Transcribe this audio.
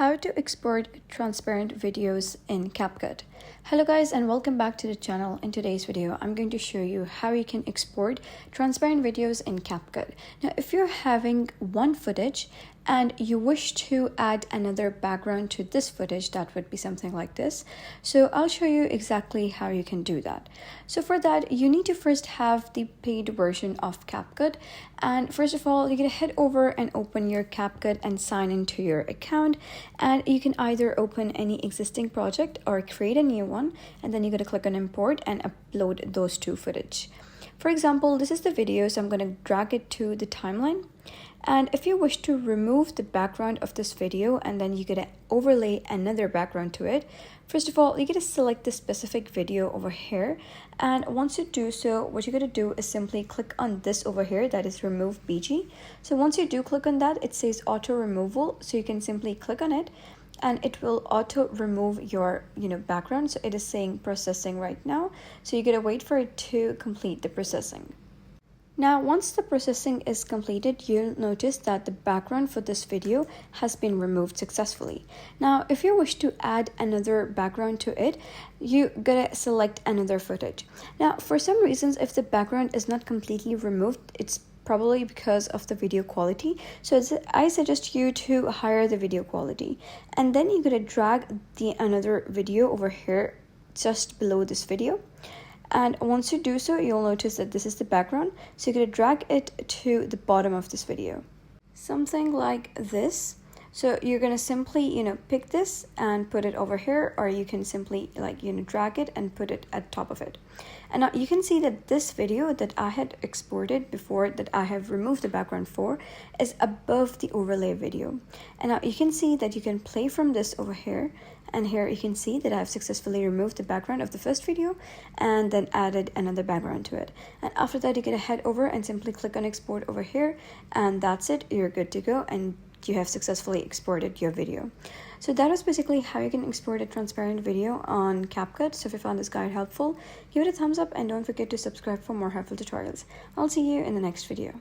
How to export transparent videos in CapCut. Hello guys, and welcome back to the channel. In today's video, I'm going to show you how you can export transparent videos in CapCut. Now, if you're having one footage and you wish to add another background to this footage, that would be something like this. So I'll show you exactly how you can do that. So for that, you need to first have the paid version of CapCut. And first of all, you're gonna head over and open your CapCut and sign into your account. And you can either open any existing project or create a new one. And then you're gonna click on import and upload those two footage. For example, this is the video, so I'm gonna drag it to the timeline. And if you wish to remove the background of this video and then you're gonna overlay another background to it, first of all, you're gonna select the specific video over here. And once you do so, what you're gonna do is simply click on this over here, that is remove BG. So once you do click on that, it says auto removal. So you can simply click on it and it will auto remove your background. So it is saying processing right now. So you gotta wait for it to complete the processing. Now, once the processing is completed, you'll notice that the background for this video has been removed successfully. Now, if you wish to add another background to it, you gotta select another footage. Now, for some reasons, if the background is not completely removed, it's probably because of the video quality. So I suggest you to higher the video quality. And then you're gonna drag the another video over here just below this video. And once you do so, you'll notice that this is the background. So you're going to drag it to the bottom of this video. Something like this. So you're going to simply, pick this and put it over here, or you can simply drag it and put it at top of it. And now you can see that this video that I had exported before, that I have removed the background for, is above the overlay video. And now you can see that you can play from this over here. And here you can see that I've successfully removed the background of the first video and then added another background to it. And after that, you're going to head over and simply click on export over here. And that's it. You're good to go. And you have successfully exported your video. So that is basically how you can export a transparent video on CapCut. So if you found this guide helpful, give it a thumbs up and don't forget to subscribe for more helpful tutorials. I'll see you in the next video.